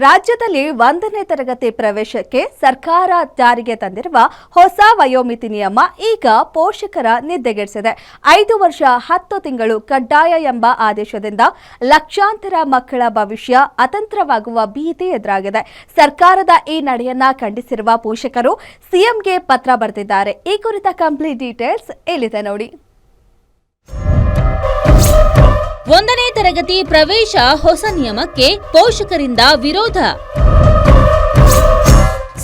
ರಾಜ್ಯದಲ್ಲಿ 1ನೇ ತರಗತಿ ಪ್ರವೇಶಕ್ಕೆ ಸರ್ಕಾರ ಜಾರಿಗೆ ತಂದಿರುವ ಹೊಸ ವಯೋಮಿತಿ ನಿಯಮ ಈಗ ಪೋಷಕರ ನಿದ್ದೆಗೆಡಿಸಿದೆ. 5 ವರ್ಷ 10 ತಿಂಗಳು ಕಡ್ಡಾಯ ಎಂಬ ಆದೇಶದಿಂದ ಲಕ್ಷಾಂತರ ಮಕ್ಕಳ ಭವಿಷ್ಯ ಅತಂತ್ರವಾಗುವ ಭೀತಿ ಎದುರಾಗಿದೆ. ಸರ್ಕಾರದ ಈ ನಡೆಯನ್ನ ಖಂಡಿಸಿರುವ ಪೋಷಕರು ಸಿಎಂಗೆ ಪತ್ರ ಬರೆದಿದ್ದಾರೆ. ಈ ಕುರಿತ ಕಂಪ್ಲೀಟ್ ಡೀಟೇಲ್ಸ್ ಇಲ್ಲಿದೆ ನೋಡಿ. 1ನೇ ತರಗತಿ ಪ್ರವೇಶ ಹೊಸ ನಿಯಮಕ್ಕೆ ಪೋಷಕರಿಂದ ವಿರೋಧ.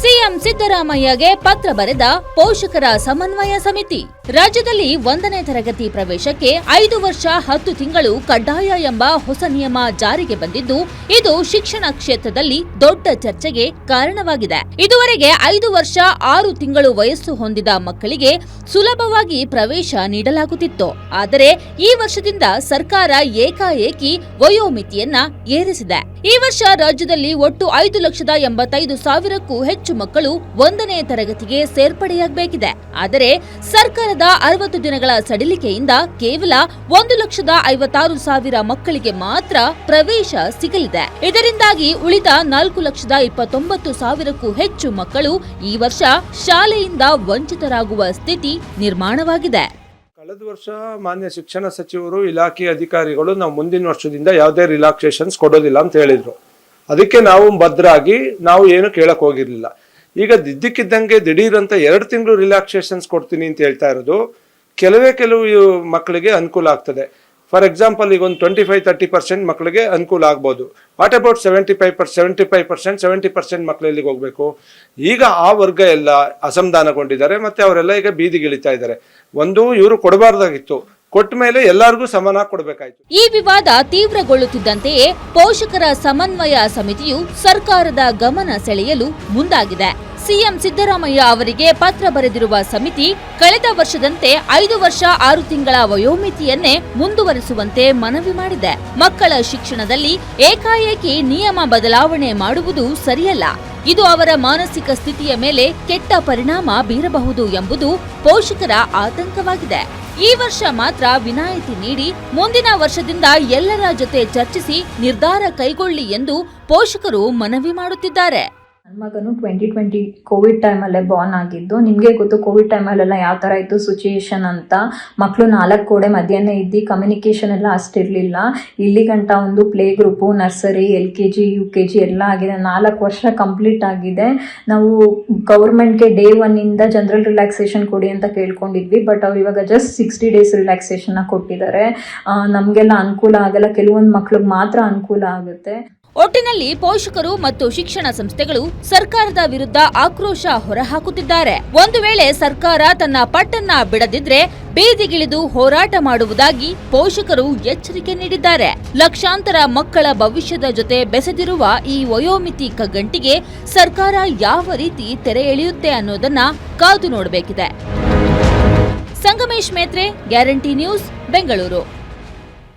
ಸಿಎಂ ಸಿದ್ದರಾಮಯ್ಯಗೆ ಪತ್ರ ಬರೆದ ಪೋಷಕರ ಸಮನ್ವಯ ಸಮಿತಿ. ರಾಜ್ಯದಲ್ಲಿ 1ನೇ ತರಗತಿ ಪ್ರವೇಶಕ್ಕೆ 5 ವರ್ಷ 10 ತಿಂಗಳು ಕಡ್ಡಾಯ ಎಂಬ ಹೊಸ ನಿಯಮ ಜಾರಿಗೆ ಬಂದಿದ್ದು, ಇದು ಶಿಕ್ಷಣ ಕ್ಷೇತ್ರದಲ್ಲಿ ದೊಡ್ಡ ಚರ್ಚೆಗೆ ಕಾರಣವಾಗಿದೆ. ಇದುವರೆಗೆ 5 ವರ್ಷ 6 ತಿಂಗಳು ವಯಸ್ಸು ಹೊಂದಿದ ಮಕ್ಕಳಿಗೆ ಸುಲಭವಾಗಿ ಪ್ರವೇಶ ನೀಡಲಾಗುತ್ತಿತ್ತು. ಆದರೆ ಈ ವರ್ಷದಿಂದ ಸರ್ಕಾರ ಏಕಾಏಕಿ ವಯೋಮಿತಿಯನ್ನ ಏರಿಸಿದೆ. ಈ ವರ್ಷ ರಾಜ್ಯದಲ್ಲಿ ಒಟ್ಟು 5,85,000ಕ್ಕೂ ಹೆಚ್ಚು ಮಕ್ಕಳು 1ನೇ ತರಗತಿಗೆ ಸೇರ್ಪಡೆಯಾಗಬೇಕಿದೆ. ಆದರೆ ಸರ್ಕಾರದ 60 ದಿನಗಳ ಸಡಿಲಿಕೆಯಿಂದ ಕೇವಲ 1,56,000 ಮಕ್ಕಳಿಗೆ ಮಾತ್ರ ಪ್ರವೇಶ ಸಿಗಲಿದೆ. ಇದರಿಂದಾಗಿ ಉಳಿದ 4,29,000ಕ್ಕೂ ಹೆಚ್ಚು ಮಕ್ಕಳು ಈ ವರ್ಷ ಶಾಲೆಯಿಂದ ವಂಚಿತರಾಗುವ ಸ್ಥಿತಿ ನಿರ್ಮಾಣವಾಗಿದೆ. ಕಳೆದ ವರ್ಷ ಮಾನ್ಯ ಶಿಕ್ಷಣ ಸಚಿವರು ಇಲಾಖೆ ಅಧಿಕಾರಿಗಳು ನಾವು ಮುಂದಿನ ವರ್ಷದಿಂದ ಯಾವುದೇ ರಿಲ್ಯಾಕ್ಸೇಷನ್ಸ್ ಕೊಡೋದಿಲ್ಲ ಅಂತ ಹೇಳಿದ್ರು. ಅದಕ್ಕೆ ನಾವು ಭದ್ರಾಗಿ ನಾವು ಏನು ಕೇಳಕ್ ಹೋಗಿರ್ಲಿಲ್ಲ. ಈಗ ಇದ್ದಕ್ಕಿದ್ದಂಗೆ ದಿಢೀರ್ ಅಂತ 2 ತಿಂಗಳು ರಿಲ್ಯಾಕ್ಸೇಷನ್ಸ್ ಕೊಡ್ತೀನಿ ಅಂತ ಹೇಳ್ತಾ ಇರೋದು ಕೆಲವು ಮಕ್ಕಳಿಗೆ ಅನುಕೂಲ ಆಗ್ತದೆ. ಫಾರ್ ಎಕ್ಸಾಂಪಲ್, ಈಗ ಒಂದು 25-30% ಮಕ್ಕಳಿಗೆ ಅನುಕೂಲ ಆಗ್ಬೋದು. ವಾಟ್ ಅಬೌಟ್ 75%, 70% ಮಕ್ಕಳು ಎಲ್ಲಿಗೆ ಹೋಗ್ಬೇಕು? ಈಗ ಆ ವರ್ಗ ಎಲ್ಲ ಅಸಮಾಧಾನಗೊಂಡಿದ್ದಾರೆ, ಮತ್ತೆ ಅವರೆಲ್ಲ ಈಗ ಬೀದಿಗಿಳಿತಾ ಇದ್ದಾರೆ. ಇವರು ಕೊಡಬಾರ್ದಾಗಿತ್ತು, ಕೊಟ್ಟ ಮೇಲೆ ಎಲ್ಲರಿಗೂ ಸಮಾನ ಕೊಡಬೇಕಾಯ್ತು. ಈ ವಿವಾದ ತೀವ್ರಗೊಳ್ಳುತ್ತಿದ್ದಂತೆಯೇ ಪೋಷಕರ ಸಮನ್ವಯ ಸಮಿತಿಯು ಸರ್ಕಾರದ ಗಮನ ಸೆಳೆಯಲು ಮುಂದಾಗಿದೆ. ಸಿಎಂ ಸಿದ್ದರಾಮಯ್ಯ ಅವರಿಗೆ ಪತ್ರ ಬರೆದಿರುವ ಸಮಿತಿ ಕಳೆದ ವರ್ಷದಂತೆ 5 ವರ್ಷ 6 ತಿಂಗಳ ವಯೋಮಿತಿಯನ್ನೇ ಮುಂದುವರಿಸುವಂತೆ ಮನವಿ ಮಾಡಿದೆ. ಮಕ್ಕಳ ಶಿಕ್ಷಣದಲ್ಲಿ ಏಕಾಏಕಿ ನಿಯಮ ಬದಲಾವಣೆ ಮಾಡುವುದು ಸರಿಯಲ್ಲ. ಇದು ಅವರ ಮಾನಸಿಕ ಸ್ಥಿತಿಯ ಮೇಲೆ ಕೆಟ್ಟ ಪರಿಣಾಮ ಬೀರಬಹುದು ಎಂಬುದು ಪೋಷಕರ ಆತಂಕವಾಗಿದೆ. ಈ ವರ್ಷ ಮಾತ್ರ ವಿನಾಯಿತಿ ನೀಡಿ ಮುಂದಿನ ವರ್ಷದಿಂದ ಎಲ್ಲರ ಜೊತೆ ಚರ್ಚಿಸಿ ನಿರ್ಧಾರ ಕೈಗೊಳ್ಳಿ ಎಂದು ಪೋಷಕರು ಮನವಿ ಮಾಡುತ್ತಿದ್ದಾರೆ. ನನ್ನ ಮಗನು 2020 ಕೋವಿಡ್ ಟೈಮಲ್ಲೇ ಬಾರ್ನ್ ಆಗಿದ್ದು. ನಿಮಗೆ ಗೊತ್ತು, ಕೋವಿಡ್ ಟೈಮಲ್ಲೆಲ್ಲ ಯಾವ ಥರ ಇತ್ತು ಸಿಚುಯೇಷನ್ ಅಂತ. ಮಕ್ಕಳು 4 ಗೋಡೆ ಮಧ್ಯಾಹ್ನ ಇದ್ದು ಕಮ್ಯುನಿಕೇಷನ್ ಎಲ್ಲ ಅಷ್ಟಿರಲಿಲ್ಲ. ಇಲ್ಲಿ ಗಂಟ ಒಂದು play group, nursery, LKG, UKG ಎಲ್ಲ ಆಗಿದೆ. 4 ವರ್ಷ ಕಂಪ್ಲೀಟ್ ಆಗಿದೆ. ನಾವು ಗೌರ್ಮೆಂಟ್ಗೆ ಡೇ 1 ಜನರಲ್ ರಿಲ್ಯಾಕ್ಸೇಷನ್ ಕೊಡಿ ಅಂತ ಕೇಳ್ಕೊಂಡಿದ್ವಿ. ಬಟ್ ಅವ್ರು ಇವಾಗ ಜಸ್ಟ್ 60 ಡೇಸ್ ರಿಲ್ಯಾಕ್ಸೇಷನ್ನ ಕೊಟ್ಟಿದ್ದಾರೆ. ನಮಗೆಲ್ಲ ಅನುಕೂಲ ಆಗಲ್ಲ, ಕೆಲವೊಂದು ಮಕ್ಳಿಗೆ ಮಾತ್ರ ಅನುಕೂಲ ಆಗುತ್ತೆ. ಒಟ್ಟಿನಲ್ಲಿ ಪೋಷಕರು ಮತ್ತು ಶಿಕ್ಷಣ ಸಂಸ್ಥೆಗಳು ಸರ್ಕಾರದ ವಿರುದ್ಧ ಆಕ್ರೋಶ ಹೊರಹಾಕುತ್ತಿದ್ದಾರೆ. ಒಂದು ವೇಳೆ ಸರ್ಕಾರ ತನ್ನ ಪಟ್ಟನ್ನ ಬಿಡದಿದ್ರೆ ಬೀದಿಗಿಳಿದು ಹೋರಾಟ ಮಾಡುವುದಾಗಿ ಪೋಷಕರು ಎಚ್ಚರಿಕೆ ನೀಡಿದ್ದಾರೆ. ಲಕ್ಷಾಂತರ ಮಕ್ಕಳ ಭವಿಷ್ಯದ ಜೊತೆ ಬೆಸೆದಿರುವ ಈ ವಯೋಮಿತಿ ಕಗ್ಗಂಟಿಗೆ ಸರ್ಕಾರ ಯಾವ ರೀತಿ ತೆರೆ ಎಳೆಯುತ್ತೆ ಅನ್ನೋದನ್ನ ಕಾದು ನೋಡಬೇಕಿದೆ. Sangamesh Metre, guarantee news, Bengaluru.